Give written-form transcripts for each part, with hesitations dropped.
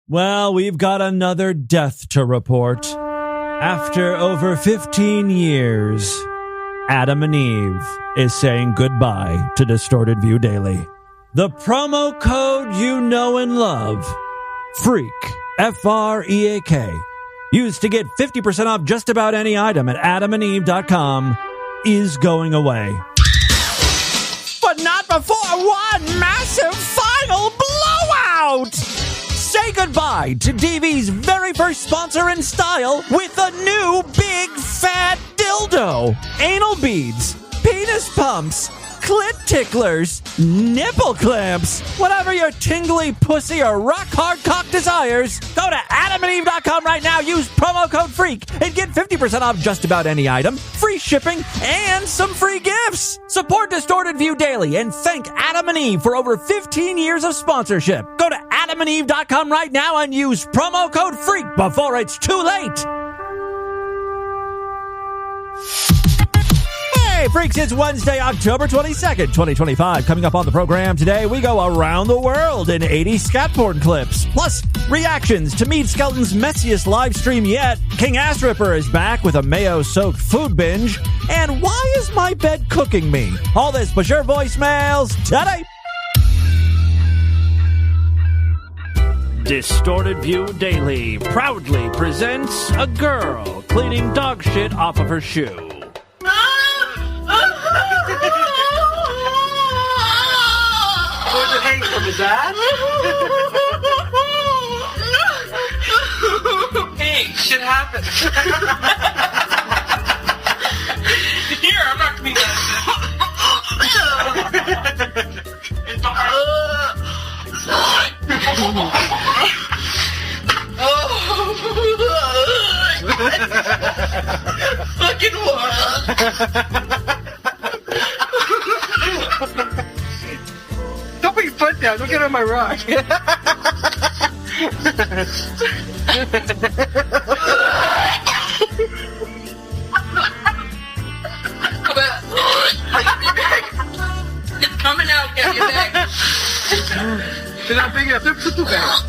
Well, we've got another death to report. After over 15 years, Adam and Eve is saying goodbye to Distorted View Daily. The promo code you know and love, FREAK, F-R-E-A-K, used to get 50% off just about any item at adamandeve.com, is going away. But not before one massive final blowout! Say goodbye to DV's very first sponsor in style with a new big fat dildo. Anal beads, penis pumps, clit ticklers, nipple clamps, whatever your tingly pussy or rock hard cock desires. Go to adamandeve.com right now, use promo code FREAK, and get 50% off just about any item, free shipping, and some free gifts. Support Distorted View Daily and thank Adam and Eve for over 15 years of sponsorship. Go to adamandeve.com right now and use promo code FREAK before it's too late. Hey, Freaks, it's Wednesday, October 22nd, 2025. Coming up on the program today, we go around the world in 80 scat porn clips. Plus, reactions to Mead Skelton's messiest live stream yet. King Ass Ripper is back with a mayo-soaked food binge. And why is my bed cooking me? All this plus your voicemails today. Distorted View Daily proudly presents a girl cleaning dog shit off of her shoe. Was it hanging from his ass? Hey, shit happens. Here, I'm not cleaning that Fucking what? Don't put your foot down. Don't get on my rock. It's coming out. Get your bag. It's not big enough. Put the bag.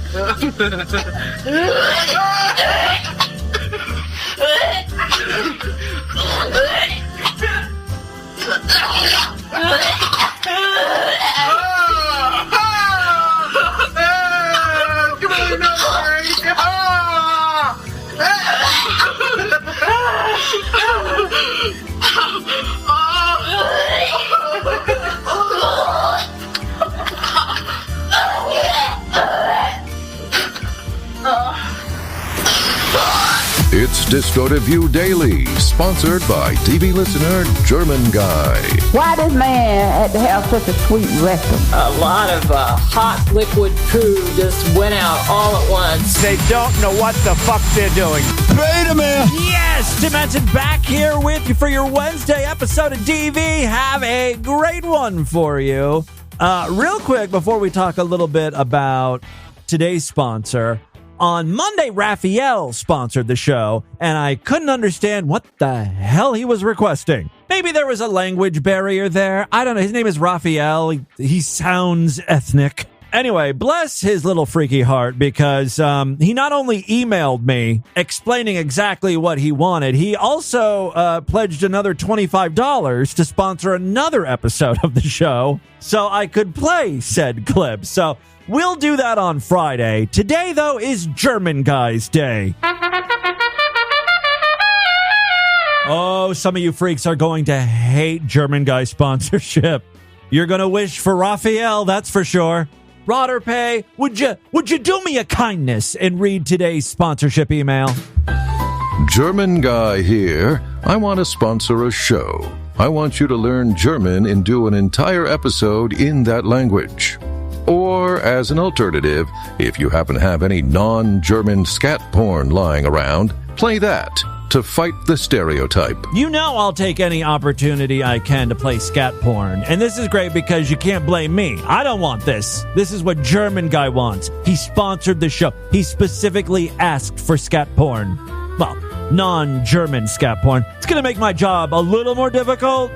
It's Distorted View Daily, sponsored by TV listener German Guy. Why does man have to have such a sweet rectum? A lot of hot liquid poo just went out all at once. They don't know what the fuck they're doing. Wait a minute. Yes, Tim Henson back here with you for your Wednesday episode of DV. Have a great one for you. Real quick, before we talk a little bit about today's sponsor, on Monday, Raphael sponsored the show, and I couldn't understand what the hell he was requesting. Maybe there was a language barrier there. I don't know. His name is Raphael. He sounds ethnic. Anyway, bless his little freaky heart, because he not only emailed me explaining exactly what he wanted, he also pledged another $25 to sponsor another episode of the show so I could play said clip. So we'll do that on Friday. Today, though, is German Guy's Day. Oh, some of you freaks are going to hate German Guy sponsorship. You're going to wish for Raphael, that's for sure. Rodderpay, would you do me a kindness and read today's sponsorship email? German Guy here. I want to sponsor a show. I want you to learn German and do an entire episode in that language. Or, as an alternative, if you happen to have any non-German scat porn lying around, play that to fight the stereotype. You know I'll take any opportunity I can to play scat porn. And this is great because you can't blame me. I don't want this. This is what German Guy wants. He sponsored the show. He specifically asked for scat porn. Well, non-German scat porn. It's going to make my job a little more difficult.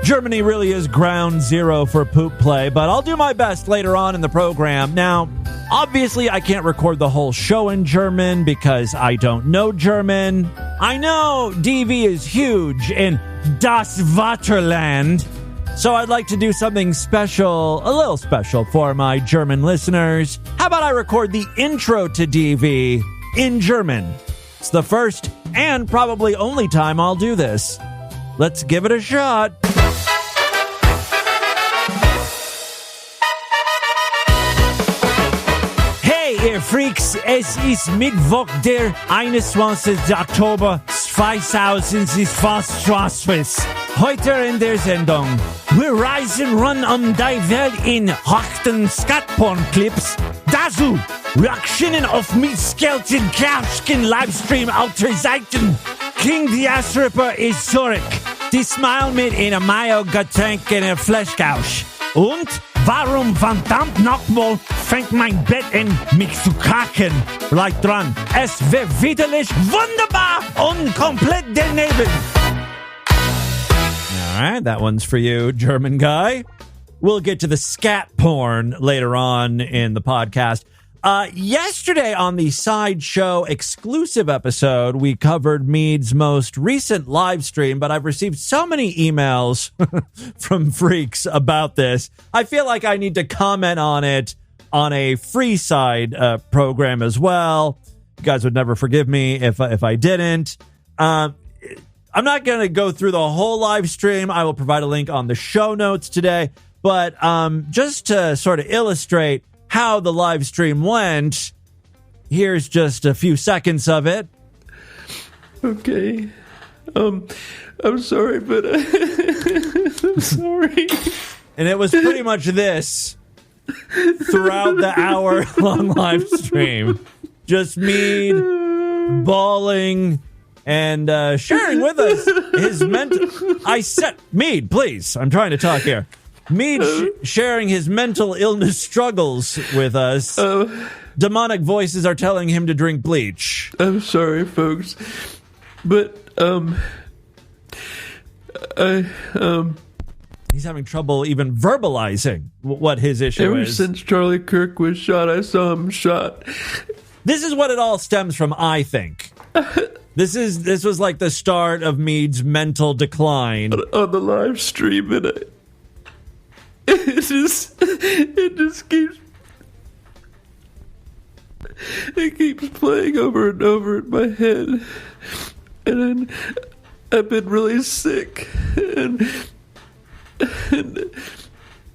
Germany really is ground zero for poop play, but I'll do my best later on in the program. Now, Obviously, I can't record the whole show in German because I don't know German. I know DV is huge in Das Vaterland, so I'd like to do something special, a little special for my German listeners. How about I record the intro to DV in German? It's the first and probably only time I'll do this. Let's give it a shot. Ihr Freaks, es ist Mittwoch, der 21. Oktober 2022. Heute in der Sendung. Wir reisen rund die Welt in harten Skatporn-Clips. Dazu Reaktionen auf Mietskeleton Couchkin Livestream alter Seiten. King the Ass Ripper ist zurück. Diesmal mit einer Mayo-Getränk in der Flashcouch. Und warum verdammt nochmal fängt mein Bett an, mich zu kraken? Bleibt dran, es wird widerlich wunderbar und komplett daneben. All right, that one's for you, German guy. We'll get to the scat porn later on in the podcast. Yesterday on the Sideshow exclusive episode, we covered Mead's most recent live stream, but I've received so many emails from freaks about this. I feel like I need to comment on it on a free side program as well. You guys would never forgive me if I didn't. I'm not going to go through the whole live stream. I will provide a link on the show notes today, but just to sort of illustrate how the live stream went, here's just a few seconds of it. Okay. I'm sorry, but I'm sorry. And it was pretty much this throughout the hour-long live stream. Just me bawling and sharing with us his mental... Mead, please. I'm trying to talk here. Mead sharing his mental illness struggles with us. Demonic voices are telling him to drink bleach. I'm sorry, folks, but he's having trouble even verbalizing what his issue is. Ever since Charlie Kirk was shot, I saw him shot. This is what it all stems from, I think. This was like the start of Mead's mental decline. On the live stream, and it just keeps playing over and over in my head, and I've been really sick, and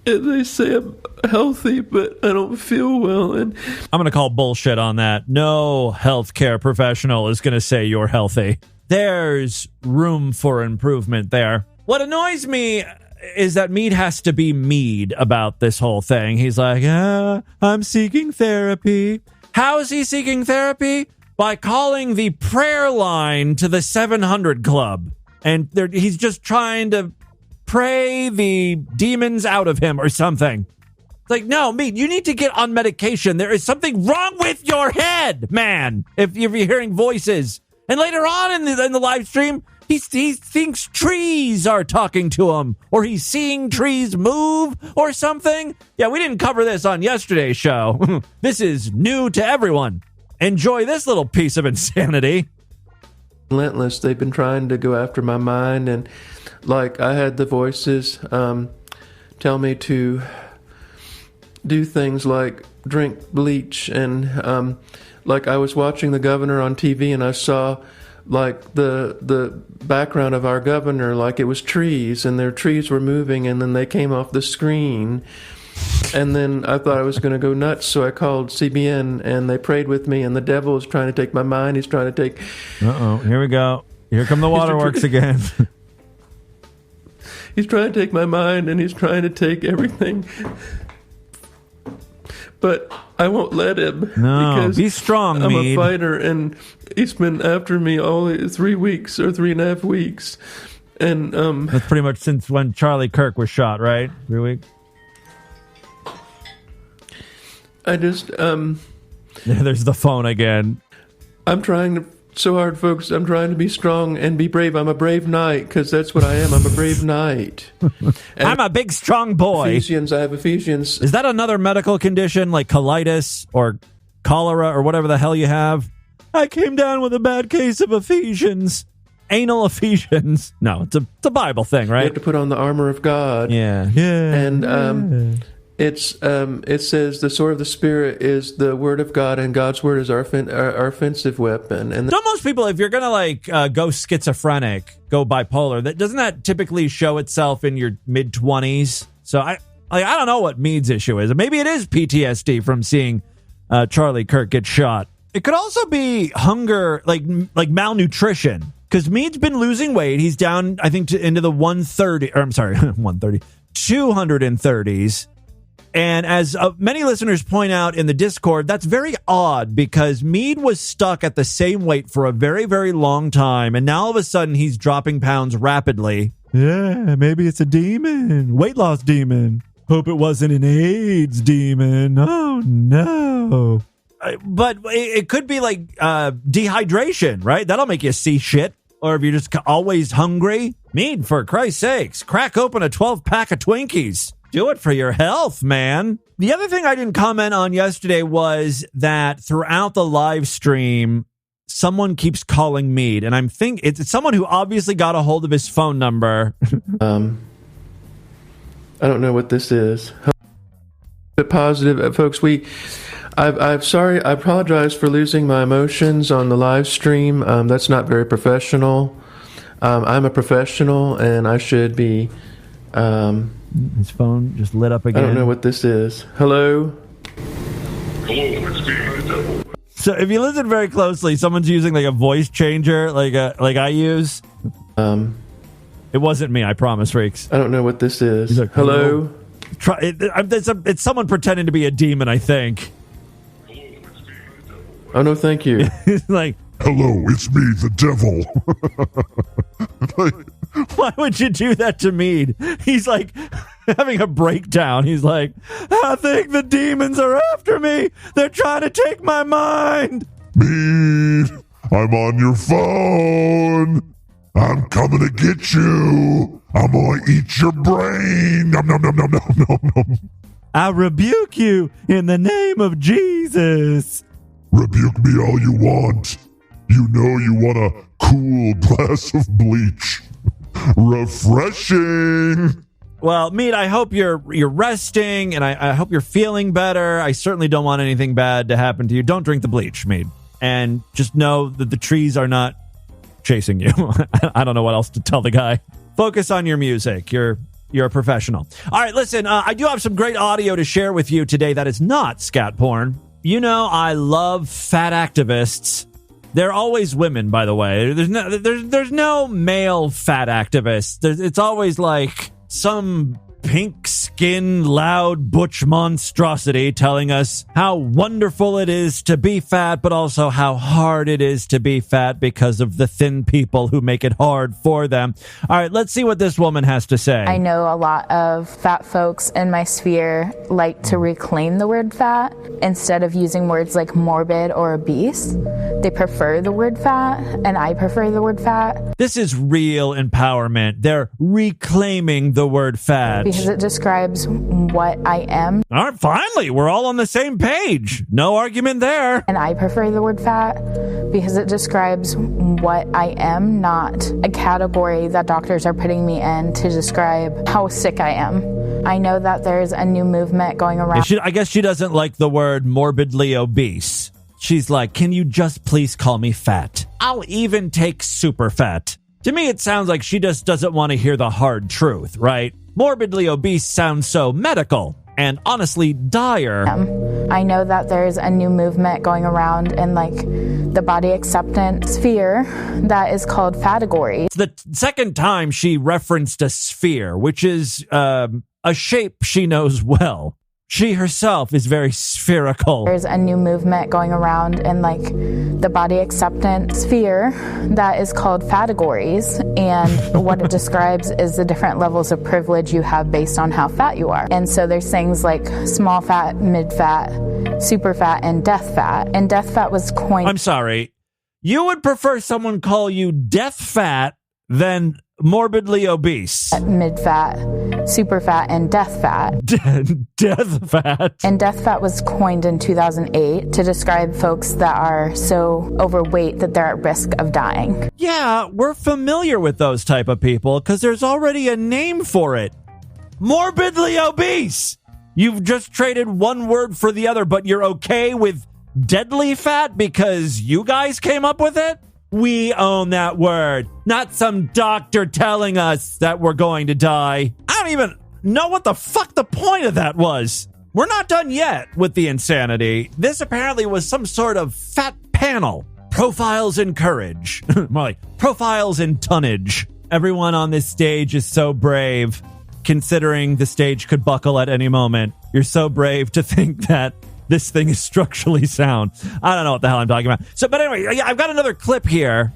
they say I'm healthy, but I don't feel well, and I'm going to call bullshit on that. No healthcare professional is going to say you're healthy. There's room for improvement there. What annoys me is that Mead has to be Mead about this whole thing. He's like, I'm seeking therapy. How is he seeking therapy? By calling the prayer line to the 700 Club. And he's just trying to pray the demons out of him or something. It's like, no, Mead, you need to get on medication. There is something wrong with your head, man, if you're hearing voices. And later on in the live stream, he thinks trees are talking to him, or he's seeing trees move or something. Yeah, we didn't cover this on yesterday's show. This is new to everyone. Enjoy this little piece of insanity. Relentless. They've been trying to go after my mind, and like I had the voices tell me to do things like drink bleach, and like I was watching the governor on TV, and I saw like the background of our governor, like it was trees, and their trees were moving, and then they came off the screen, and then I thought I was going to go nuts, so I called CBN, and they prayed with me, and the devil is trying to take my mind. He's trying to take... Here we go. Here come the waterworks again. He's trying to take my mind, and he's trying to take everything. But I won't let him. No, because be strong, I'm Mead. a fighter, and he's been after me all 3 weeks or 3.5 weeks. And that's pretty much since when Charlie Kirk was shot, right? 3 weeks. I just There's the phone again. I'm trying to so hard, folks. I'm trying to be strong and be brave. I'm a brave knight, because that's what I am. I'm a brave knight. I'm a big, strong boy. Ephesians, I have Ephesians. Is that another medical condition like colitis or cholera or whatever the hell you have? I came down with a bad case of Ephesians. Anal Ephesians. No, it's a Bible thing, right? You have to put on the armor of God. Yeah. And it says the sword of the Spirit is the word of God, and God's word is our offensive weapon. And don't most people, if you're gonna go schizophrenic, go bipolar, doesn't that typically show itself in your mid-20s? So I don't know what Mead's issue is. Maybe it is PTSD from seeing Charlie Kirk get shot. It could also be hunger, like malnutrition. Because Mead's been losing weight. He's down, I think, into the 230s. And as many listeners point out in the Discord, that's very odd because Mead was stuck at the same weight for a very, very long time. And now all of a sudden he's dropping pounds rapidly. Yeah, maybe it's a demon. Weight loss demon. Hope it wasn't an AIDS demon. Oh, no. But it could be like dehydration, right? That'll make you see shit. Or if you're just always hungry. Mead, for Christ's sakes, crack open a 12-pack of Twinkies. Do it for your health, man. The other thing I didn't comment on yesterday was that throughout the live stream, someone keeps calling Mead. And I'm thinking it's someone who obviously got a hold of his phone number. I don't know what this is. Bit positive, folks. I'm sorry. I apologize for losing my emotions on the live stream. That's not very professional. I'm a professional, and I should be. His phone just lit up again. I don't know what this is. Hello. Hello, it's me, the devil. So if you listen very closely, someone's using like a voice changer, like I use. It wasn't me, I promise, freaks. I don't know what this is. Like, hello. It's someone pretending to be a demon, I think. Oh, no, thank you. It's like, hello, it's me, the devil. why would you do that to Mead? He's like having a breakdown. He's like, I think the demons are after me. They're trying to take my mind. Mead, I'm on your phone. I'm coming to get you. I'm going to eat your brain. Nom, nom, nom, nom, nom, nom, nom. I rebuke you in the name of Jesus. Rebuke me all you want. You know you want a cool glass of bleach. Refreshing. Well, Mead, I hope you're resting, and I hope you're feeling better. I certainly don't want anything bad to happen to you. Don't drink the bleach, Mead. And just know that the trees are not chasing you. I don't know what else to tell the guy. Focus on your music. You're a professional. All right, listen, I do have some great audio to share with you today that is not scat porn. You know, I love fat activists. They're always women, by the way. There's no male fat activists. It's always like some pink-skinned, loud, butch monstrosity telling us how wonderful it is to be fat, but also how hard it is to be fat because of the thin people who make it hard for them. All right, let's see what this woman has to say. I know a lot of fat folks in my sphere like to reclaim the word fat instead of using words like morbid or obese. They prefer the word fat, and I prefer the word fat. This is real empowerment. They're reclaiming the word fat. Because it describes what I am. All right, finally, we're all on the same page. No argument there. And I prefer the word fat because it describes what I am, not a category that doctors are putting me in to describe how sick I am. I know that there's a new movement going around. I guess she doesn't like the word morbidly obese. She's like, can you just please call me fat? I'll even take super fat. To me, it sounds like she just doesn't want to hear the hard truth, right? Morbidly obese sounds so medical and honestly dire. I know that there's a new movement going around in like the body acceptance sphere that is called fatagory. It's the second time she referenced a sphere, which is a shape she knows well. She herself is very spherical. There's a new movement going around in like the body acceptance sphere that is called fatagories, and what it describes is the different levels of privilege you have based on how fat you are. And so there's things like small fat, mid fat, super fat, and death fat. And death fat was coined. I'm sorry. You would prefer someone call you death fat than morbidly obese. Mid-fat, super fat, and death fat. Death fat. And death fat was coined in 2008 to describe folks that are so overweight that they're at risk of dying. Yeah, we're familiar with those type of people because there's already a name for it. Morbidly obese. You've just traded one word for the other, but you're okay with deadly fat because you guys came up with it? We own that word, not some doctor telling us that we're going to die. I don't even know what the fuck the point of that was. We're not done yet with the insanity. This apparently was some sort of fat panel. Profiles in courage. More like profiles in tonnage. Everyone on this stage is so brave, considering the stage could buckle at any moment. You're so brave to think that this thing is structurally sound. I don't know what the hell I'm talking about. But anyway, I've got another clip here.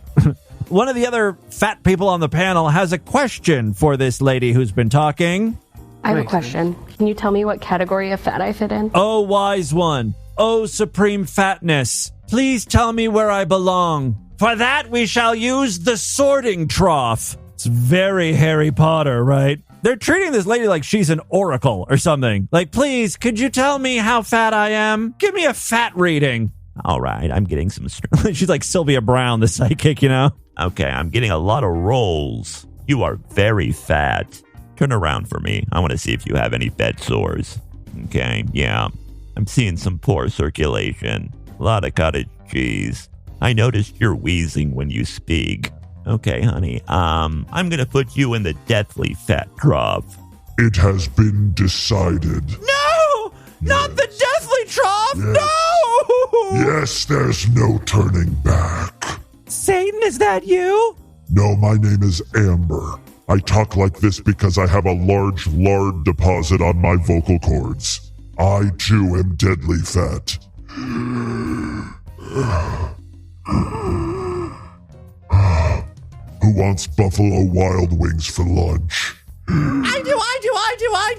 One of the other fat people on the panel has a question for this lady who's been talking. I have a question. Can you tell me what category of fat I fit in? Oh, wise one. Oh, supreme fatness. Please tell me where I belong. For that we shall use the sorting trough. It's very Harry Potter, right? They're treating this lady like she's an oracle or something. Like, please, could you tell me how fat I am? Give me a fat reading. All right, I'm getting some... She's like Sylvia Brown, the psychic, you know? Okay, I'm getting a lot of rolls. You are very fat. Turn around for me. I want to see if you have any bed sores. Okay, yeah. I'm seeing some poor circulation. A lot of cottage cheese. I noticed you're wheezing when you speak. Okay, honey. I'm going to put you in the deathly fat trough. It has been decided. No! Not the deathly trough! Yes. No! Yes, there's no turning back. Satan, is that you? No, my name is Amber. I talk like this because I have a large lard deposit on my vocal cords. I, too, am deadly fat. Who wants Buffalo Wild Wings for lunch? I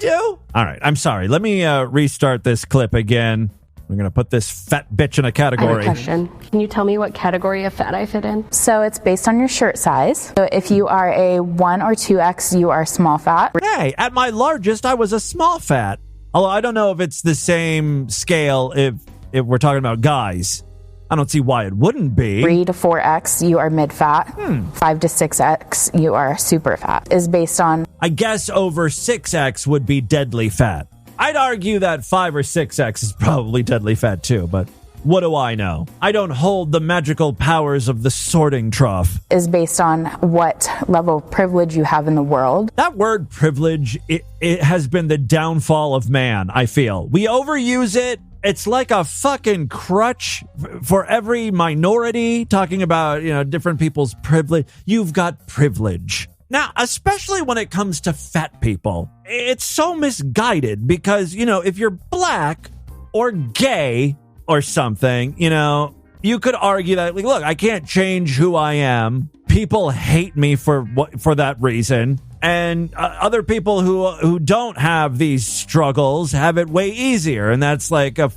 do. All right, I'm sorry. Let me restart this clip again. We're going to put this fat bitch in a category. I have a question. Can you tell me what category of fat I fit in? So it's based on your shirt size. So if you are a 1 or 2X, you are small fat. Hey, at my largest, I was a small fat. Although I don't know if it's the same scale if we're talking about guys. I don't see why it wouldn't be. 3 to 4X, you are mid-fat. 5 to 6X, you are super fat. Is based on... I guess over 6X would be deadly fat. I'd argue that 5 or 6X is probably deadly fat too, but what do I know? I don't hold the magical powers of the sorting trough. Is based on what level of privilege you have in the world. That word privilege, it has been the downfall of man, I feel. We overuse it. It's like a fucking crutch for every minority, talking about, different people's privilege. You've got privilege. Now, especially when it comes to fat people, it's so misguided because, if you're black or gay or something, you could argue that, look, I can't change who I am. People hate me for that reason. And other people who don't have these struggles have it way easier. And that's like a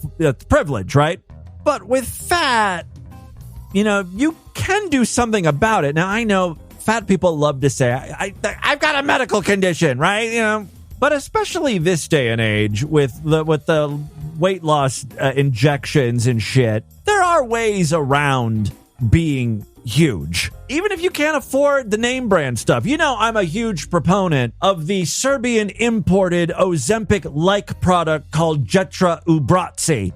privilege, right? But with fat, you can do something about it. Now, I know fat people love to say, I've got a medical condition, right? But especially this day and age with the weight loss injections and shit, there are ways around being huge. Even if you can't afford the name brand stuff. I'm a huge proponent of the Serbian imported Ozempic-like product called Jetra Ubrotsi.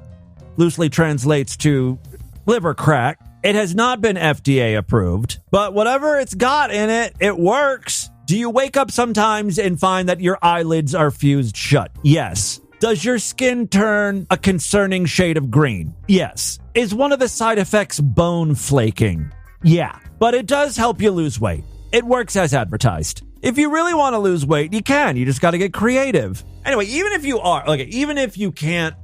Loosely translates to liver crack. It has not been FDA approved, but whatever it's got in it, it works. Do you wake up sometimes and find that your eyelids are fused shut? Yes. Does your skin turn a concerning shade of green? Yes. Is one of the side effects bone flaking? Yeah, but it does help you lose weight. It works as advertised. If you really want to lose weight, you can. You just got to get creative. Anyway, even if you can't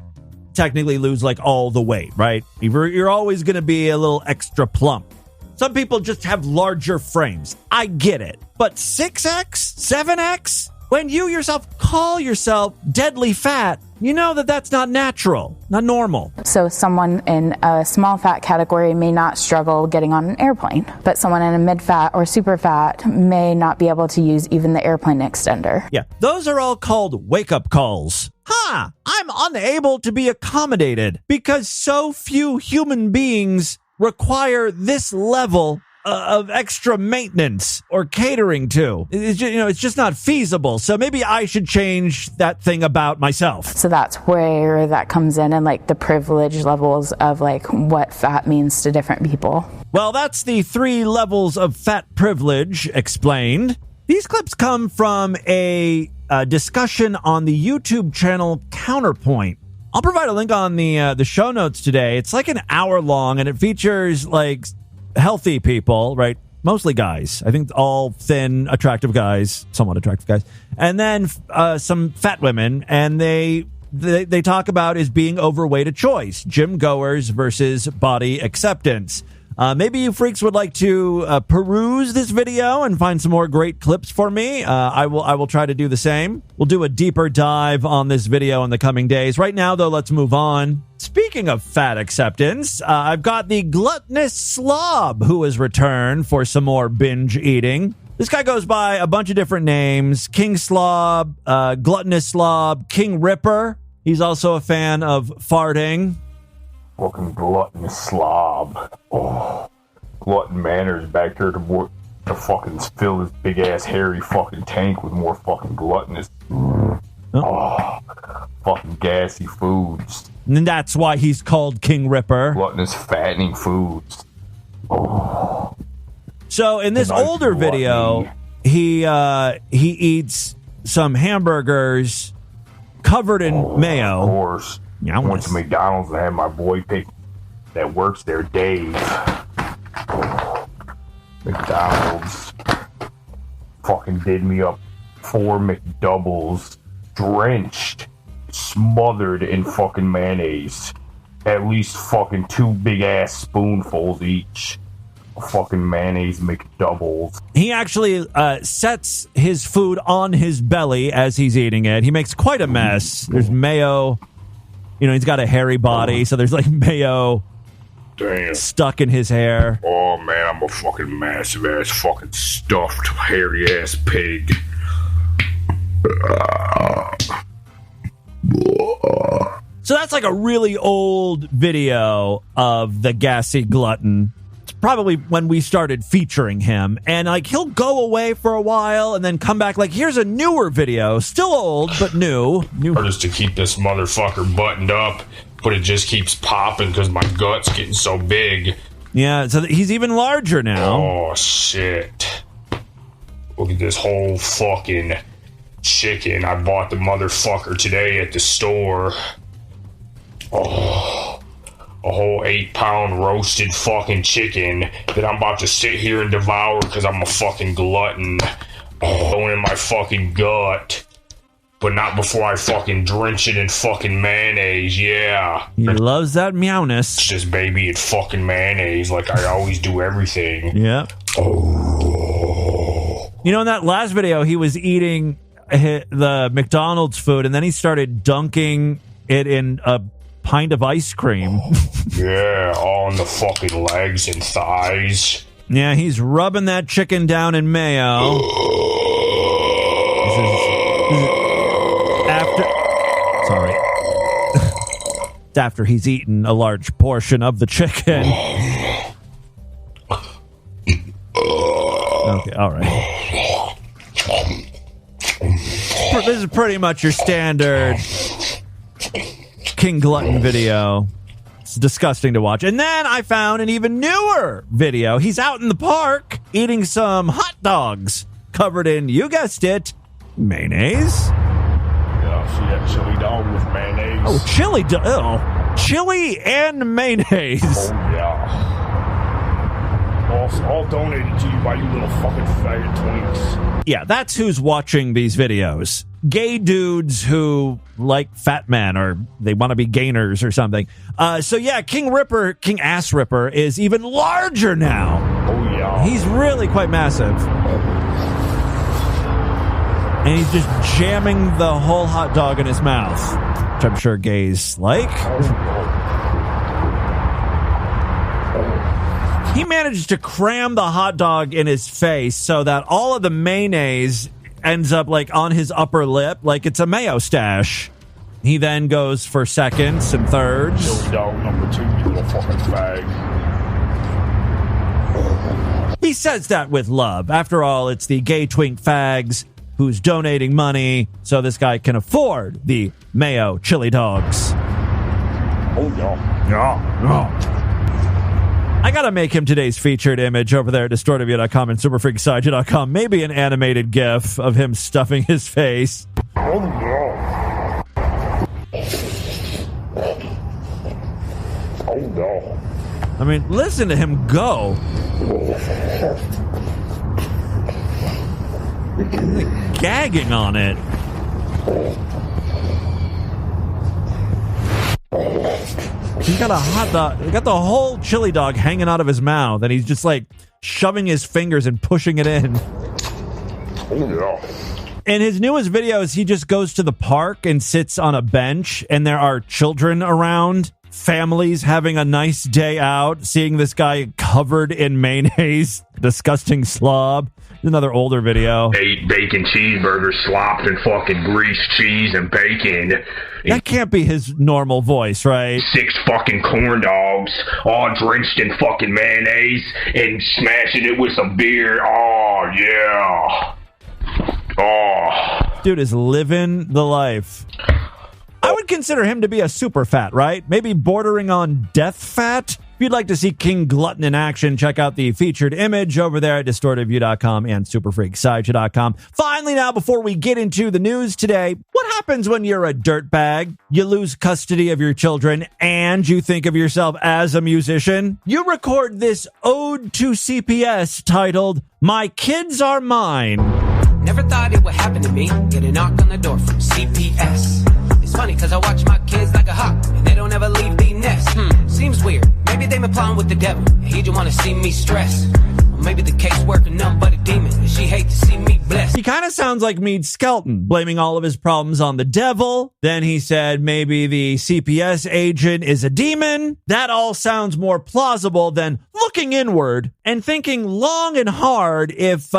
technically lose all the weight, right? You're always going to be a little extra plump. Some people just have larger frames. I get it. But 6X? 7X? When you yourself call yourself deadly fat, you know that that's not natural, not normal. So someone in a small fat category may not struggle getting on an airplane, but someone in a mid-fat or super fat may not be able to use even the airplane extender. Yeah, those are all called wake-up calls. I'm unable to be accommodated because so few human beings require this level of extra maintenance or catering to. It's just not feasible. So maybe I should change that thing about myself. So that's where that comes in, and like the privilege levels of like what fat means to different people. Well, that's the 3 levels of fat privilege explained. These clips come from a discussion on the YouTube channel Counterpoint. I'll provide a link on the show notes today. It's like an hour long, and it features like healthy people, right? Mostly guys. I think all thin, attractive guys, somewhat attractive guys, and then some fat women. And they talk about is being overweight a choice? Gym goers versus body acceptance. Maybe you freaks would like to peruse this video and find some more great clips for me. I will try to do the same. We'll do a deeper dive on this video in the coming days. Right now, though, let's move on. Speaking of fat acceptance, I've got the gluttonous slob who has returned for some more binge eating. This guy goes by a bunch of different names. King Slob, Gluttonous Slob, King Ripper. He's also a fan of farting. Fucking gluttonous slob. Oh, glutton manners back there to fucking fill his big ass hairy fucking tank with more fucking gluttonous. Oh, fucking gassy foods. And that's why he's called King Ripper. Gluttonous fattening foods. Oh. So in this older video, he eats some hamburgers covered in mayo. Of course. Yeah, I went to McDonald's and had my boy pick that works there, Dave. Oh, McDonald's fucking did me up 4 McDoubles, drenched, smothered in fucking mayonnaise. At least fucking 2 big ass spoonfuls each. Fucking mayonnaise McDoubles. He actually sets his food on his belly as he's eating it. He makes quite a mess. There's mayo. He's got a hairy body, so there's like mayo stuck in his hair. Oh man, I'm a fucking massive ass fucking stuffed hairy ass pig. So that's like a really old video of the gassy glutton. It's probably when we started featuring him, and like he'll go away for a while and then come back like, here's a newer video, still old but new. Just to keep this motherfucker buttoned up, but it just keeps popping because my gut's getting so big. Yeah, so he's even larger now. Oh shit! Look at this whole fucking chicken. I bought the motherfucker today at the store. Oh, a whole 8-pound roasted fucking chicken that I'm about to sit here and devour because I'm a fucking glutton. Oh, going in my fucking gut. But not before I fucking drench it in fucking mayonnaise, yeah. He loves that meowness. Just baby it fucking mayonnaise like I always do everything. Yeah. Oh. In that last video, he was eating the McDonald's food, and then he started dunking it in a pint of ice cream. Yeah, all in the fucking legs and thighs. Yeah, he's rubbing that chicken down in mayo. This is after... Sorry. It's after he's eaten a large portion of the chicken. Okay, all right. This is pretty much your standard King Glutton video. It's disgusting to watch. And then I found an even newer video. He's out in the park eating some hot dogs covered in, you guessed it, mayonnaise. Yeah, see that chili dog with mayonnaise? Oh, chili and mayonnaise. Oh, yeah. All donated to you by you little fucking faggot twinks. Yeah, that's who's watching these videos. Gay dudes who like fat men, or they want to be gainers or something. So yeah, King Ass Ripper is even larger now. Oh yeah. He's really quite massive. And he's just jamming the whole hot dog in his mouth, which I'm sure gays like. He managed to cram the hot dog in his face so that all of the mayonnaise ends up like on his upper lip, like it's a mayo stash. He then goes for seconds and thirds. Chili dog number 2, you little fucking fag. He says that with love. After all, it's the gay twink fags who's donating money so this guy can afford the mayo chili dogs. Oh, yeah. I gotta make him today's featured image over there at distortedview.com and superfreakside.com. Maybe an animated gif of him stuffing his face. Oh, yeah. Oh, no. I mean, listen to him go. Gagging on it. He's got a hot dog. He got the whole chili dog hanging out of his mouth, and he's just like shoving his fingers and pushing it in. Oh, yeah. In his newest videos, he just goes to the park and sits on a bench, and there are children around, families having a nice day out, seeing this guy covered in mayonnaise, disgusting slob. Another older video. 8 bacon cheeseburgers slopped in fucking greased cheese and bacon. That can't be his normal voice, right? 6 fucking corn dogs, all drenched in fucking mayonnaise, and smashing it with some beer. Oh, yeah. Oh. Dude is living the life. I would consider him to be a super fat, right? Maybe bordering on death fat? If you'd like to see King Glutton in action, check out the featured image over there at distortedview.com and superfreakside.com. Finally, now, before we get into the news today, what happens when you're a dirtbag? You lose custody of your children and you think of yourself as a musician? You record this ode to CPS titled, "My Kids Are Mine." Never thought it would happen to me. Get a knock on the door from CPS. It's funny because I watch my kids like a hawk, and they don't ever leave the nest. Seems weird. Maybe they been plotting with the devil, and he just want to see me stress. Or maybe the caseworker nothing but a demon, and she hate to see me blessed. He kind of sounds like Meade Skelton, blaming all of his problems on the devil. Then he said maybe the CPS agent is a demon. That all sounds more plausible than looking inward and thinking long and hard if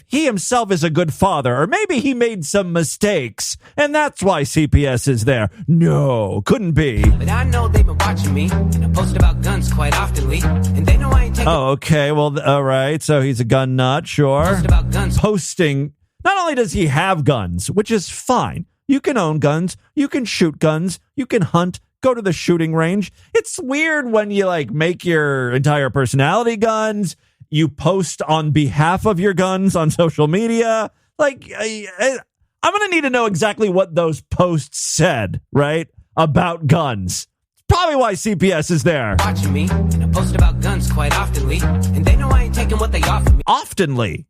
he himself is a good father, or maybe he made some mistakes, and that's why CPS is there. No, couldn't be. But I know they've been watching me, and I post about guns quite oftenly, and they know I ain't taking... Oh, okay, well, all right, so he's a gun nut, sure. Post about guns. Posting, not only does he have guns, which is fine. You can own guns, you can shoot guns, you can hunt, go to the shooting range. It's weird when you like make your entire personality guns. You post on behalf of your guns on social media. Like, I'm going to need to know exactly what those posts said, right? About guns. It's probably why CPS is there. Watching me, and I post about guns quite oftenly, and they know I ain't taking what they offer me. Oftenly.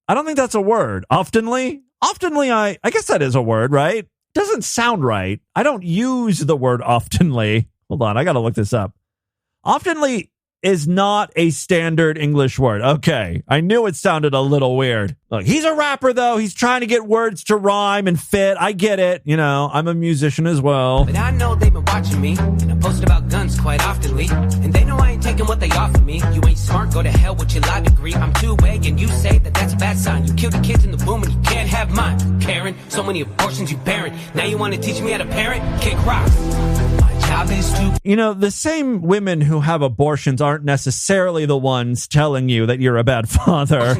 I don't think that's a word. Oftenly, I guess that is a word, right? Doesn't sound right. I don't use the word oftenly. Hold on, I got to look this up. Oftenly is not a standard English word. Okay, I knew it sounded a little weird. Look, he's a rapper, though. He's trying to get words to rhyme and fit. I get it. You know, I'm a musician as well. But I know they've been watching me, and I post about guns quite oftenly, and they know I ain't taking what they offer me. You ain't smart, go to hell with your law degree. I'm too vague, and you say that that's a bad sign. You kill the kids in the womb, and you can't have mine. Karen, so many abortions you parent. Now you want to teach me how to parent? Kick rocks. You know, the same women who have abortions aren't necessarily the ones telling you that you're a bad father.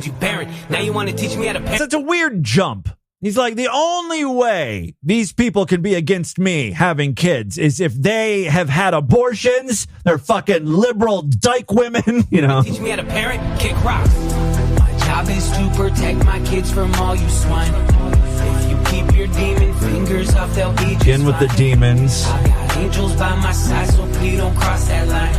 Now you want to teach me how to parent. It's a weird jump. He's like, the only way these people can be against me having kids is if they have had abortions. They're fucking liberal dyke women, you know. Teach me how to parent, kick rocks. My job is to protect my kids from all you swine. If you keep your demon fingers off, they'll be just in with the demons. I got angels by my side, so please don't cross that line.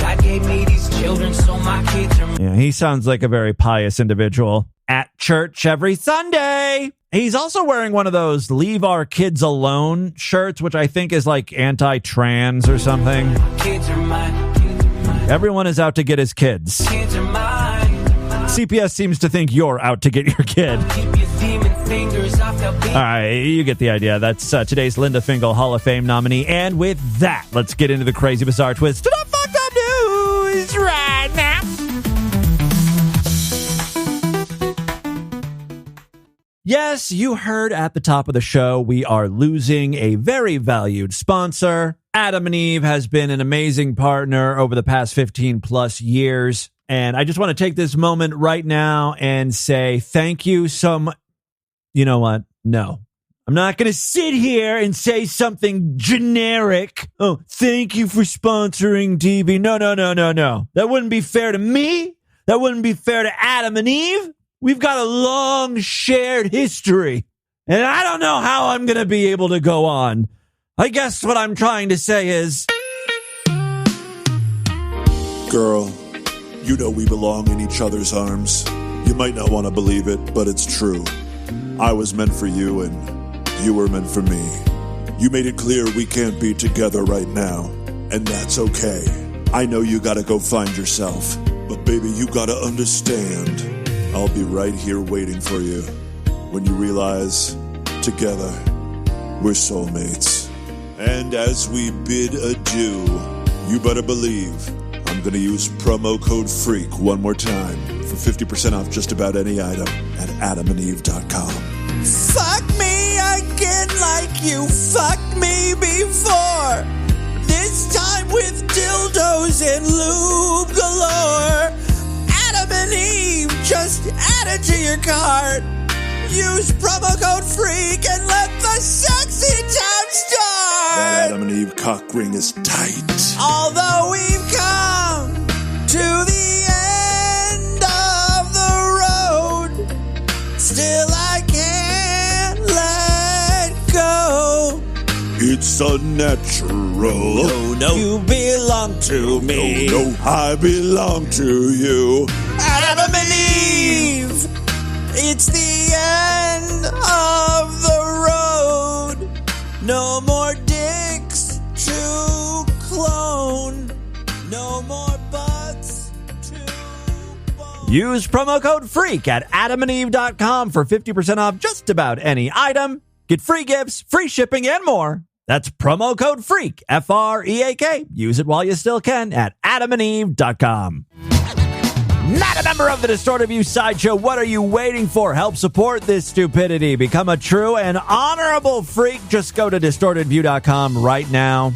God gave me these children, so my kids are... Yeah, he sounds like a very pious individual. At church every Sunday. He's also wearing one of those "Leave Our Kids Alone" shirts, which I think is like anti-trans or something. Kids are mine. Everyone is out to get his kids. Kids are mine. CPS seems to think you're out to get your kid. All right, you get the idea. That's today's Linda Fingal Hall of Fame nominee. And with that, let's get into the crazy, bizarre twist to the fucked up news right now. Yes, you heard at the top of the show, we are losing a very valued sponsor. Adam and Eve has been an amazing partner over the past 15 plus years. And I just want to take this moment right now and say thank you so much. You know what? No, I'm not going to sit here and say something generic. Oh, thank you for sponsoring TV. No. That wouldn't be fair to me. That wouldn't be fair to Adam and Eve. We've got a long shared history, and I don't know how I'm going to be able to go on. I guess what I'm trying to say is... Girl, you know we belong in each other's arms. You might not want to believe it, but it's true. I was meant for you, and you were meant for me. You made it clear we can't be together right now, and that's okay. I know you gotta go find yourself, but baby, you gotta understand... I'll be right here waiting for you when you realize, together, we're soulmates. And as we bid adieu, you better believe I'm going to use promo code FREAK one more time for 50% off just about any item at adamandeve.com. Fuck me again like you fucked me before. This time with dildos and lube galore. Adam and Eve, just add it to your cart. Use promo code FREAK and let the sexy time start. That Adam and Eve cock ring is tight. Although we've come to the end of the road, still I can't let go. It's unnatural. No, you belong to me. No, I belong to you. Adam and Eve, it's the end of the road. No more dicks to clone. No more butts to bone. Use promo code FREAK at adamandeve.com for 50% off just about any item. Get free gifts, free shipping, and more. That's promo code FREAK, F-R-E-A-K. Use it while you still can at adamandeve.com. Not a member of the Distorted View Sideshow, what are you waiting for? Help support this stupidity. Become a true and honorable freak. Just go to distortedview.com right now.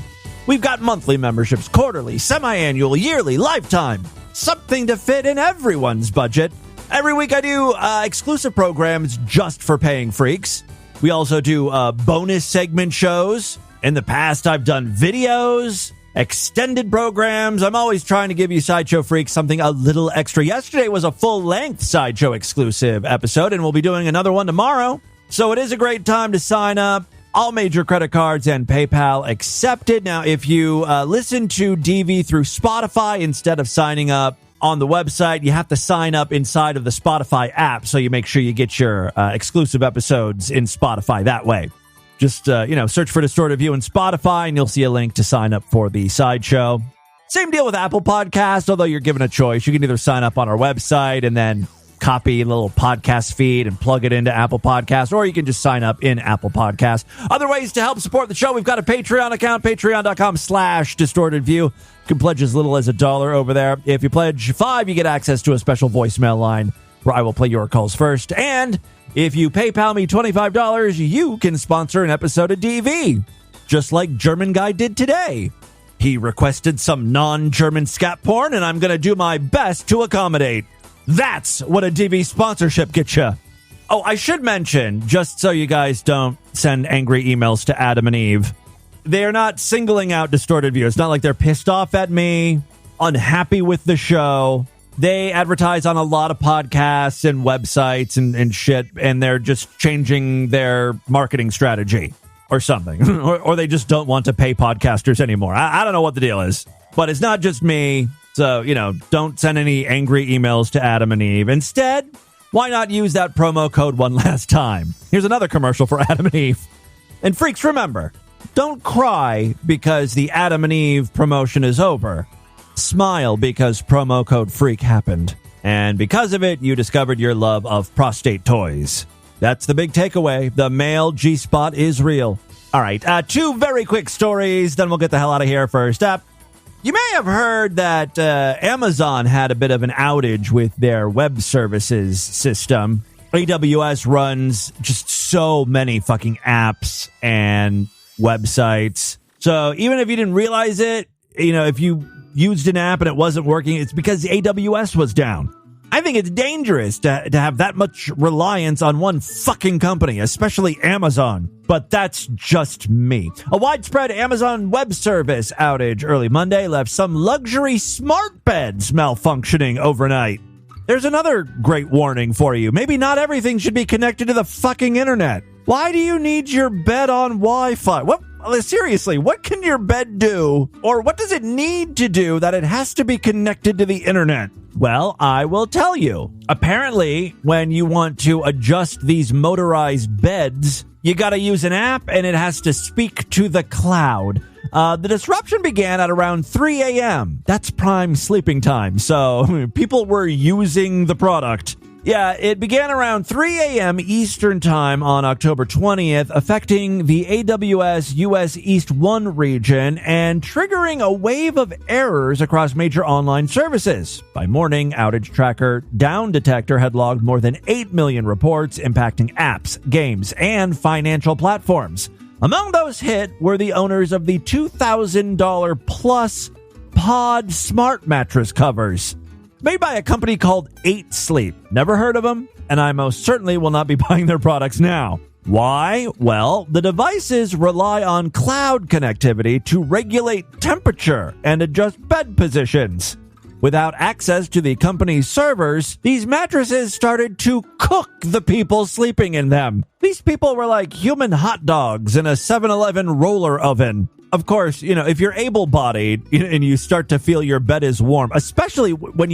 We've got monthly memberships, quarterly, semi-annual, yearly, lifetime. Something to fit in everyone's budget. Every week I do exclusive programs just for paying freaks. We also do bonus segment shows. In the past, I've done videos, extended programs. I'm always trying to give you Sideshow freaks something a little extra. Yesterday was a full-length Sideshow exclusive episode, and we'll be doing another one tomorrow. So it is a great time to sign up. All major credit cards and PayPal accepted. Now, if you listen to DV through Spotify instead of signing up on the website, you have to sign up inside of the Spotify app, so you make sure you get your exclusive episodes in Spotify that way. Just, search for Distorted View in Spotify, and you'll see a link to sign up for the Sideshow. Same deal with Apple Podcasts, although you're given a choice. You can either sign up on our website and then copy a little podcast feed and plug it into Apple Podcasts, or you can just sign up in Apple Podcasts. Other ways to help support the show, we've got a Patreon account, patreon.com/distortedview. You can pledge as little as $1 over there. If you pledge $5, you get access to a special voicemail line where I will play your calls first. And if you PayPal me $25, you can sponsor an episode of DV, just like German Guy did today. He requested some non-German scat porn, and I'm going to do my best to accommodate. That's what a DV sponsorship gets you. Oh, I should mention, just so you guys don't send angry emails to Adam and Eve, they're not singling out Distorted View. It's not like they're pissed off at me, unhappy with the show. They advertise on a lot of podcasts and websites and shit, and they're just changing their marketing strategy or something. or they just don't want to pay podcasters anymore. I don't know what the deal is, but it's not just me. So, don't send any angry emails to Adam and Eve. Instead, why not use that promo code one last time? Here's another commercial for Adam and Eve. And freaks, remember, don't cry because the Adam and Eve promotion is over. Smile because promo code FREAK happened. And because of it, you discovered your love of prostate toys. That's the big takeaway. The male G-spot is real. All right, 2 very quick stories, then we'll get the hell out of here. First up, you may have heard that Amazon had a bit of an outage with their web services system. AWS runs just so many fucking apps and websites. So even if you didn't realize it, if you used an app and it wasn't working, it's because AWS was down. I think it's dangerous to have that much reliance on one fucking company, especially Amazon. But that's just me. A widespread Amazon Web Service outage early Monday left some luxury smart beds malfunctioning overnight. There's another great warning for you. Maybe not everything should be connected to the fucking internet. Why do you need your bed on Wi-Fi? Seriously, what can your bed do? Or what does it need to do that it has to be connected to the internet? Well, I will tell you. Apparently, when you want to adjust these motorized beds, you got to use an app and it has to speak to the cloud. The disruption began at around 3 a.m. That's prime sleeping time, so people were using the product. Yeah, it began around 3 a.m. Eastern Time on October 20th, affecting the AWS US East 1 region and triggering a wave of errors across major online services. By morning, outage tracker Down Detector had logged more than 8 million reports impacting apps, games, and financial platforms. Among those hit were the owners of the $2,000 plus Pod smart mattress covers, made by a company called 8 Sleep. Never heard of them, and I most certainly will not be buying their products now. Why? Well, the devices rely on cloud connectivity to regulate temperature and adjust bed positions. Without access to the company's servers, these mattresses started to cook the people sleeping in them. These people were like human hot dogs in a 7-Eleven roller oven. Of course, if you're able-bodied and you start to feel your bed is warm, especially when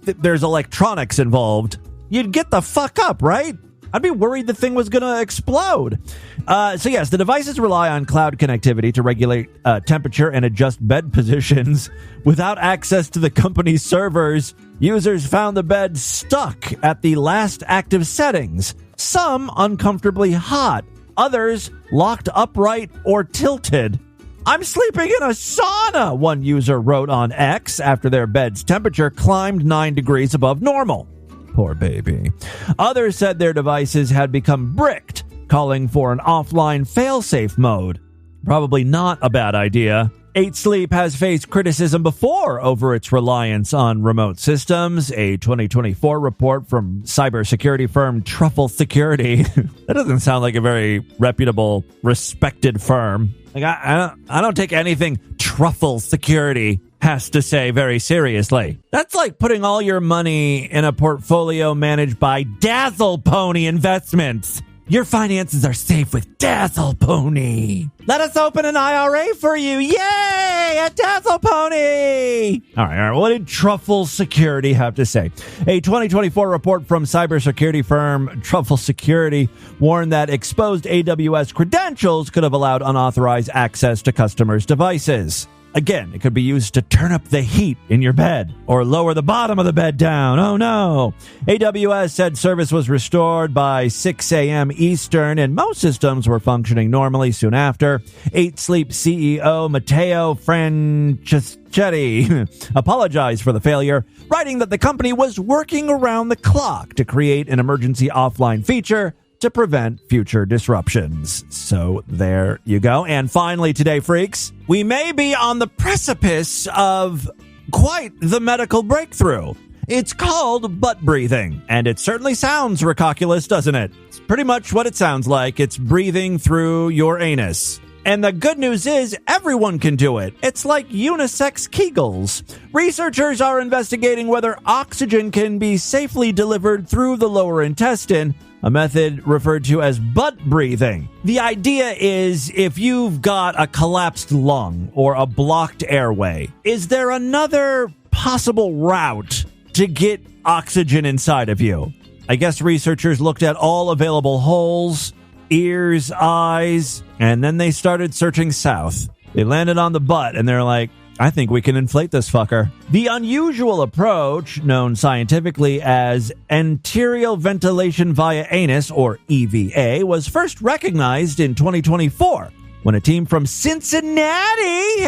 there's electronics involved, you'd get the fuck up, right? I'd be worried the thing was going to explode. So yes, the devices rely on cloud connectivity to regulate temperature and adjust bed positions. Without access to the company's servers, users found the bed stuck at the last active settings. Some uncomfortably hot, others locked upright or tilted. I'm sleeping in a sauna, one user wrote on X after their bed's temperature climbed 9 degrees above normal. Poor baby. Others said their devices had become bricked, calling for an offline failsafe mode. Probably not a bad idea. 8 Sleep has faced criticism before over its reliance on remote systems. A 2024 report from cybersecurity firm Truffle Security. That doesn't sound like a very reputable, respected firm. I don't take anything Truffle Security has to say very seriously. That's like putting all your money in a portfolio managed by Dazzle Pony Investments. Your finances are safe with Dazzle Pony. Let us open an IRA for you. Yay! A Dazzle Pony! All right. What did Truffle Security have to say? A 2024 report from cybersecurity firm Truffle Security warned that exposed AWS credentials could have allowed unauthorized access to customers' devices. Again, it could be used to turn up the heat in your bed or lower the bottom of the bed down. Oh no. AWS said service was restored by 6 a.m. Eastern and most systems were functioning normally soon after. 8 Sleep CEO Matteo Franceschetti apologized for the failure, writing that the company was working around the clock to create an emergency offline feature to prevent future disruptions. So there you go. And finally today, freaks, we may be on the precipice of quite the medical breakthrough. It's called butt breathing, and it certainly sounds ridiculous, doesn't it? It's pretty much what it sounds like. It's breathing through your anus. And the good news is everyone can do it. It's like unisex Kegels. Researchers are investigating whether oxygen can be safely delivered through the lower intestine, a method referred to as butt breathing. The idea is if you've got a collapsed lung or a blocked airway, is there another possible route to get oxygen inside of you? I guess researchers looked at all available holes, ears, eyes, and then they started searching south. They landed on the butt and they're like, I think we can inflate this fucker. The unusual approach, known scientifically as anterior ventilation via anus, or EVA, was first recognized in 2024 when a team from Cincinnati,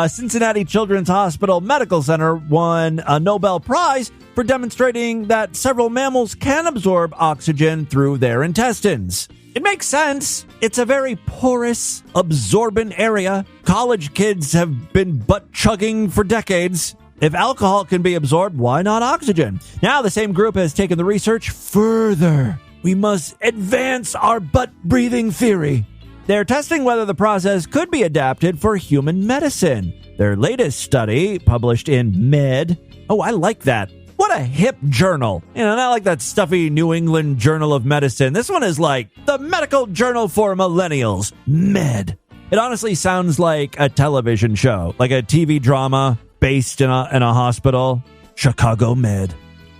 Cincinnati Children's Hospital Medical Center won a Nobel Prize for demonstrating that several mammals can absorb oxygen through their intestines. It makes sense. It's a very porous, absorbent area. College kids have been butt-chugging for decades. If alcohol can be absorbed, why not oxygen? Now the same group has taken the research further. We must advance our butt-breathing theory. They're testing whether the process could be adapted for human medicine. Their latest study, published in Med... Oh, I like that. What a hip journal. You know, not like that stuffy New England Journal of Medicine. This one is like the medical journal for millennials. Med. It honestly sounds like a television show, like a TV drama based in a hospital. Chicago Med.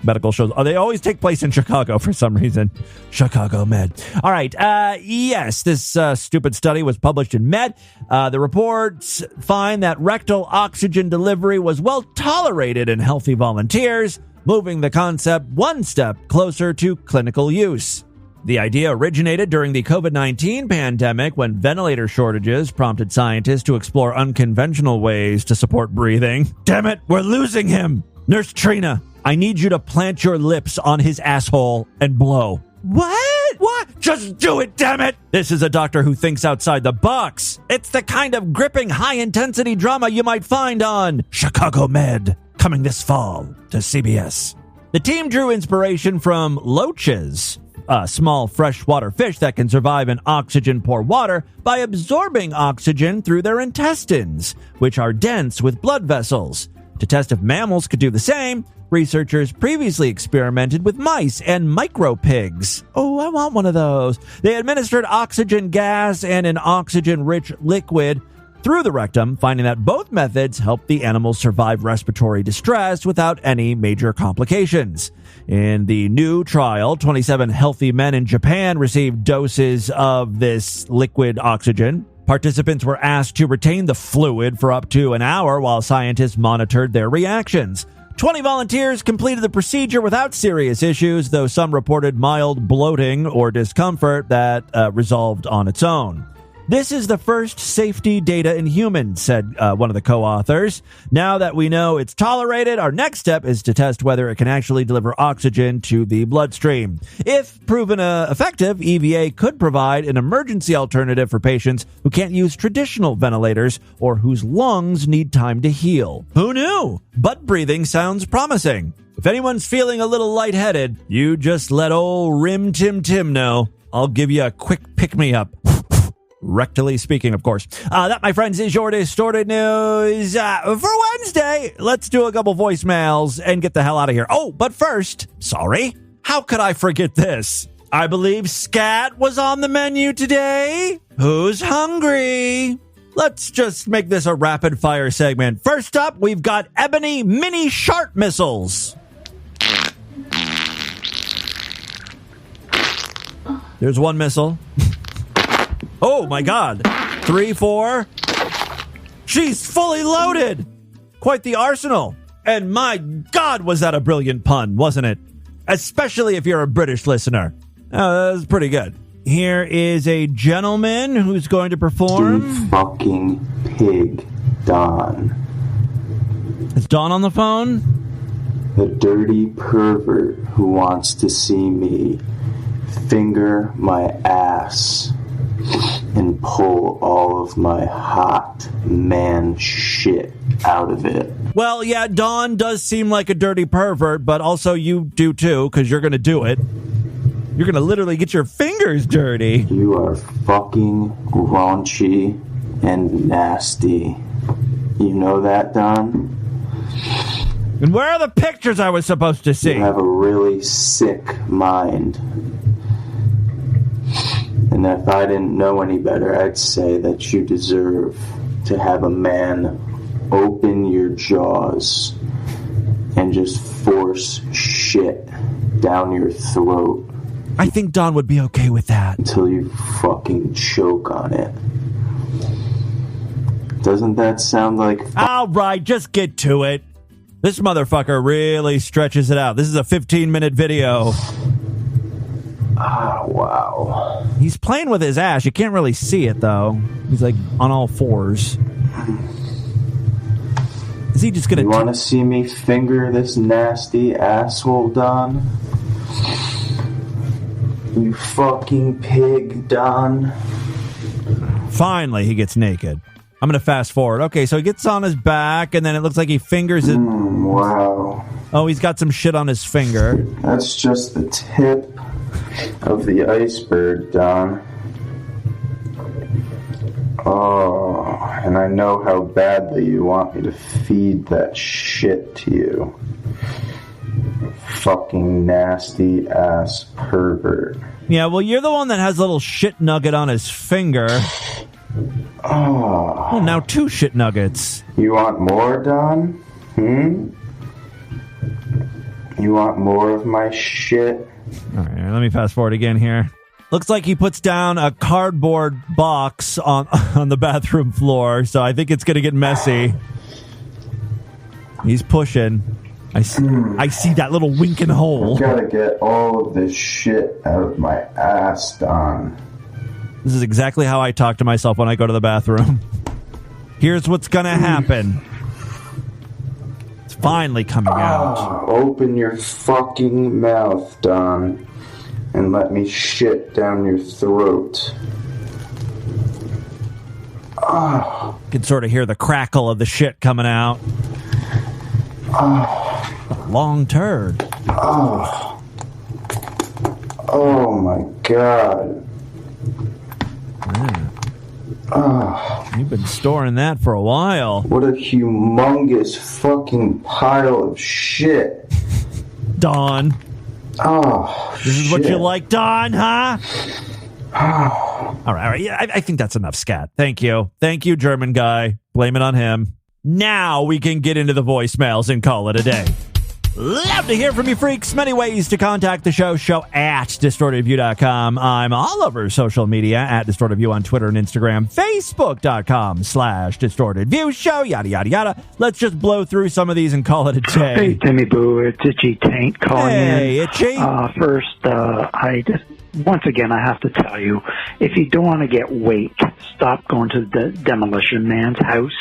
Medical shows. Oh, they always take place in Chicago for some reason. Chicago Med. All right. Yes, this stupid study was published in Med. The reports find that rectal oxygen delivery was well tolerated in healthy volunteers, moving the concept one step closer to clinical use. The idea originated during the COVID-19 pandemic when ventilator shortages prompted scientists to explore unconventional ways to support breathing. Damn it, we're losing him! Nurse Trina, I need you to plant your lips on his asshole and blow. What? What? Just do it, damn it! This is a doctor who thinks outside the box. It's the kind of gripping, high-intensity drama you might find on Chicago Med, coming this fall to CBS. The team drew inspiration from loaches, a small freshwater fish that can survive in oxygen-poor water by absorbing oxygen through their intestines, which are dense with blood vessels. To test if mammals could do the same, researchers previously experimented with mice and micropigs. Oh, I want one of those. They administered oxygen gas and an oxygen-rich liquid through the rectum, finding that both methods helped the animals survive respiratory distress without any major complications. In the new trial, 27 healthy men in Japan received doses of this liquid oxygen. Participants were asked to retain the fluid for up to an hour while scientists monitored their reactions. 20 volunteers completed the procedure without serious issues, though some reported mild bloating or discomfort that resolved on its own. This is the first safety data in humans, said one of the co-authors. Now that we know it's tolerated, our next step is to test whether it can actually deliver oxygen to the bloodstream. If proven effective, EVA could provide an emergency alternative for patients who can't use traditional ventilators or whose lungs need time to heal. Who knew? Butt breathing sounds promising. If anyone's feeling a little lightheaded, you just let old Rim Tim Tim know. I'll give you a quick pick-me-up. Rectally speaking, of course. That, my friends, is your Distorted News for Wednesday. Let's do a couple voicemails and get the hell out of here. Oh, but first, sorry, how could I forget this? I believe scat was on the menu today. Who's hungry? Let's just make this a rapid-fire segment. First up, we've got Ebony Mini Sharp Missiles. There's one missile. Oh, my God. 3, 4. She's fully loaded. Quite the arsenal. And my God, was that a brilliant pun, wasn't it? Especially if you're a British listener. That was pretty good. Here is a gentleman who's going to perform. You fucking pig, Don. Is Don on the phone? The dirty pervert who wants to see me finger my ass and pull all of my hot man shit out of it. Well, yeah, Don does seem like a dirty pervert, but also you do too, because you're going to do it. You're going to literally get your fingers dirty. You are fucking raunchy and nasty. You know that, Don? And where are the pictures I was supposed to see? You have a really sick mind. And if I didn't know any better, I'd say that you deserve to have a man open your jaws and just force shit down your throat. I think Don would be okay with that. Until you fucking choke on it. Doesn't that sound like... All right, just get to it. This motherfucker really stretches it out. This is a 15-minute video. Ah, wow. He's playing with his ass. You can't really see it, though. He's, like, on all fours. Is he just gonna... You want to see me finger this nasty asshole, Don? You fucking pig, Don. Finally, he gets naked. I'm going to fast forward. Okay, so he gets on his back, and then it looks like he fingers it. Wow. Oh, he's got some shit on his finger. That's just the tip of the iceberg, Don. Oh, and I know how badly you want me to feed that shit to you. Fucking nasty ass pervert. Yeah, well, you're the one that has a little shit nugget on his finger. Oh. Well, now 2 shit nuggets. You want more, Don? You want more of my shit? All right, let me fast forward again here. Looks like he puts down a cardboard box on the bathroom floor, so I think it's going to get messy. He's pushing. I see that little winking hole. I gotta get all of this shit out of my ass, Don. This is exactly how I talk to myself when I go to the bathroom. Here's what's going to happen. It's finally coming out. Open your fucking mouth, Don, and let me shit down your throat. You can sort of hear the crackle of the shit coming out. Long turd. Oh my God. You've been storing that for a while. What a humongous fucking pile of shit. Don. This is what you like, Don, huh? All right. Yeah, I think that's enough scat. Thank you. Thank you, German guy. Blame it on him. Now we can get into the voicemails and call it a day. Love to hear from you freaks. Many ways to contact the show at distortedview.com. I'm all over social media at distortedview on Twitter and Instagram, facebook.com/distortedview show, yada, yada, yada. Let's just blow through some of these and call it a day. Hey, Timmy Boo, it's Itchy Taint calling in. Hey, Itchy. First, once again, I have to tell you, if you don't want to get weight, stop going to the demolition man's house.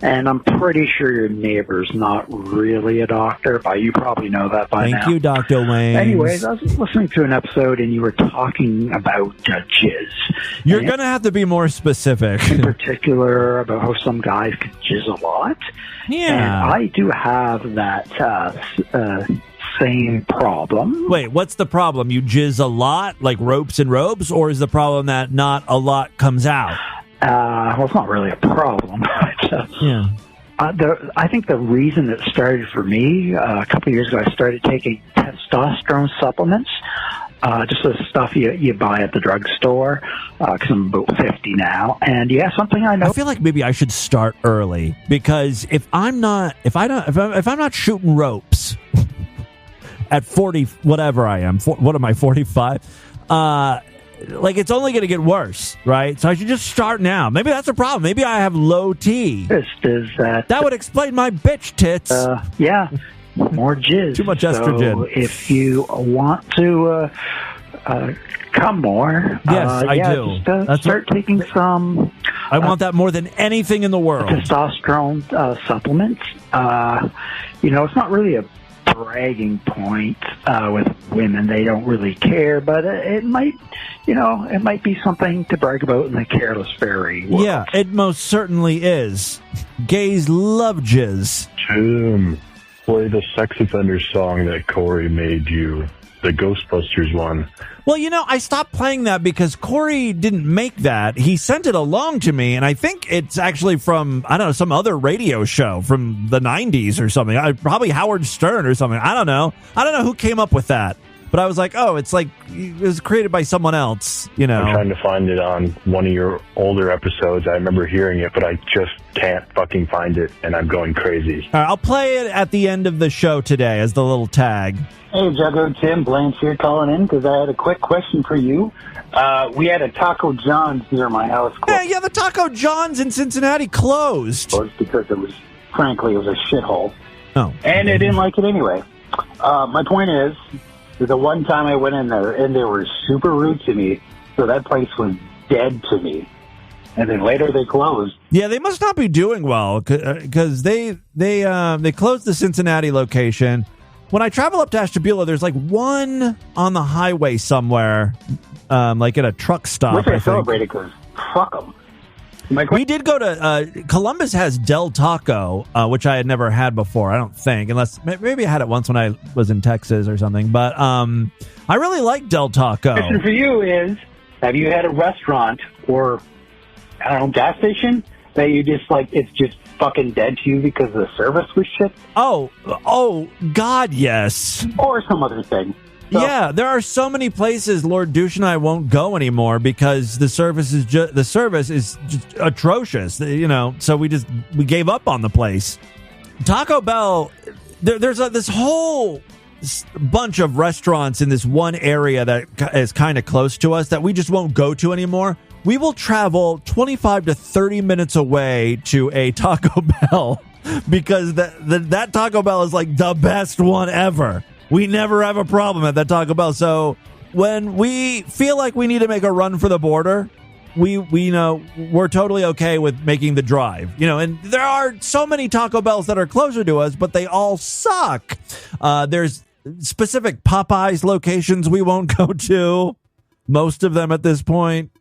And I'm pretty sure your neighbor's not really a doctor, but you probably know that by now. Thank you, Dr. Wayne. Anyways, I was listening to an episode, and you were talking about jizz. You're going to have to be more specific. In particular, about how some guys can jizz a lot. Yeah. And I do have that same problem. Wait, what's the problem? You jizz a lot, like ropes and robes, or is the problem that not a lot comes out? Well, it's not really a problem. Yeah. I think the reason it started for me, a couple of years ago, I started taking testosterone supplements. Just the stuff you buy at the drugstore, because I'm about 50 now. And yeah, something I know. I feel like maybe I should start early, because if I'm not shooting ropes at 40, whatever I am, what am I, 45? Like, it's only going to get worse, right? So I should just start now. Maybe that's a problem. Maybe I have low T. That would explain my bitch tits. Yeah, more jizz. Too much estrogen. So if you want to come more, yes, I do. Just, start taking some. I want that more than anything in the world. Testosterone supplements. It's not really a bragging point with women. They don't really care, but it might be something to brag about in the careless fairy world. Yeah, it most certainly is. Gays love jizz. Tim, play the sex offender song that Corey made you, the Ghostbusters one. Well, I stopped playing that because Corey didn't make that. He sent it along to me, and I think it's actually from, I don't know, some other radio show from the 90s or something. Probably Howard Stern or something. I don't know who came up with that. But I was like, oh, it's like it was created by someone else, you know. I'm trying to find it on one of your older episodes. I remember hearing it, but I just can't fucking find it, and I'm going crazy. All right, I'll play it at the end of the show today as the little tag. Hey, Juggo, Tim Blanche here calling in because I had a quick question for you. We had a Taco John's near my house. Yeah, the Taco John's in Cincinnati closed. Because it was, frankly, it was a shithole. Oh. And I didn't like it anyway. My point is, the one time I went in there, and they were super rude to me, so that place was dead to me. And then later they closed. Yeah, they must not be doing well because they closed the Cincinnati location. When I travel up to Ashtabula, there's like one on the highway somewhere, like at a truck stop. Which I celebrated because fuck them. We did go to Columbus has Del Taco, which I had never had before, I don't think, unless maybe I had it once when I was in Texas or something. But I really like Del Taco. Question for you is, have you had a restaurant or, I don't know, gas station that you just like, it's just fucking dead to you because the service was shit? Oh, God, yes. Or some other thing. So, yeah, there are so many places Lord Douche and I won't go anymore because the service is just atrocious, you know. So we gave up on the place. Taco Bell, there's this whole bunch of restaurants in this one area that is kind of close to us that we just won't go to anymore. We will travel 25 to 30 minutes away to a Taco Bell because that Taco Bell is like the best one ever. We never have a problem at that Taco Bell. So when we feel like we need to make a run for the border, we know we're totally okay with making the drive. You know, and there are so many Taco Bells that are closer to us, but they all suck. There's specific Popeyes locations we won't go to. Most of them at this point.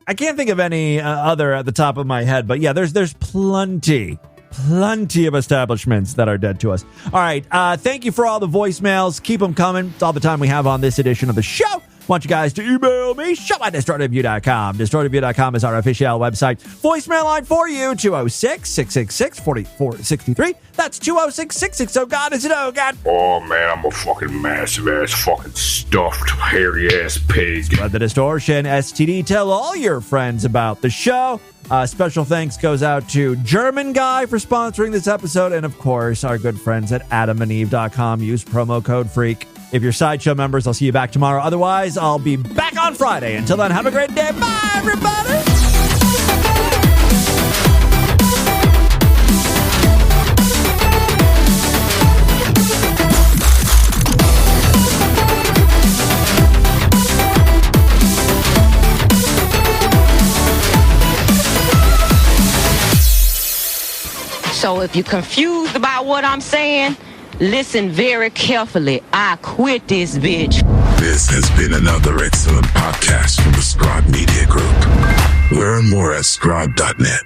I can't think of any other at the top of my head, but yeah, there's plenty of establishments that are dead to us. All right. Thank you for all the voicemails. Keep them coming. It's all the time we have on this edition of the show. Want you guys to email me, show@destroyedreview.com. Destroyedreview.com is our official website. Voicemail line for you, 206-666-4463. That's 206-660. Oh, God, is it? Oh, God. Oh, man, I'm a fucking massive ass, fucking stuffed, hairy ass pig. Spread the distortion, STD. Tell all your friends about the show. Special thanks goes out to German Guy for sponsoring this episode. And, of course, our good friends at adamandeve.com. Use promo code FREAK. If you're Sideshow members, I'll see you back tomorrow. Otherwise, I'll be back on Friday. Until then, have a great day. Bye, everybody. So if you're confused about what I'm saying, listen very carefully. I quit this bitch. This has been another excellent podcast from the Scribe Media Group. Learn more at scribe.net.